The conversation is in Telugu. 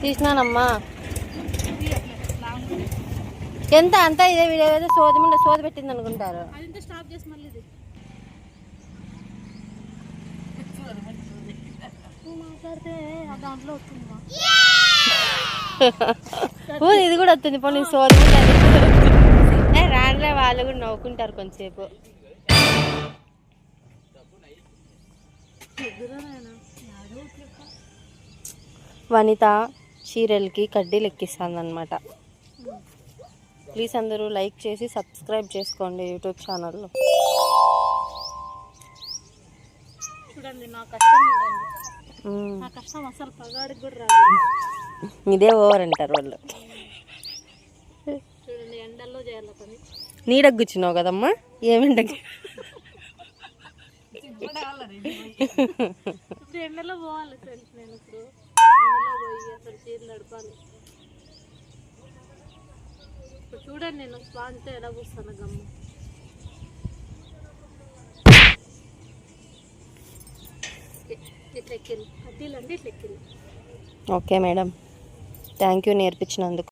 తీసినానమ్మా. ఎంత అంతా ఇదే వీడియో ఏదో సోది పెట్టింది అనుకుంటారు. ఇది కూడా వస్తుంది పోనీ సోది రానులే, వాళ్ళు కూడా నవ్వుకుంటారు కొంచెంసేపు. వనిత చీరలకి కడ్డీలు ఎక్కిస్తుంది అనమాట. ప్లీజ్ అందరూ లైక్ చేసి సబ్స్క్రైబ్ చేసుకోండి యూట్యూబ్ ఛానల్లో. చూడండి నా కష్టం, చూడండి నా కష్టం అసలు పగాడికి కూడా రాదు. ఇదే ఓవర్ అంటారు వాళ్ళు. చూడండి ఎండల్లో చేయాలి పని. నీడకు కూర్చున్నావు కదమ్మా, ఏమిండకి ఇప్పుడు ఎండలో పోవాలి ఫ్రెండ్స్. నేను ఇప్పుడు ఎండలో పోయి అసలు చీరలు నడపాలి. ఇప్పుడు చూడండి నేను స్పాంజ్తో ఎలా కూర్స్తాను గమ్ము. ఇట్లా ఎక్కింది, అడ్డీలు అంటే ఇట్లా ఎక్కింది. Okay madam, thank you నేర్పించినందుకు.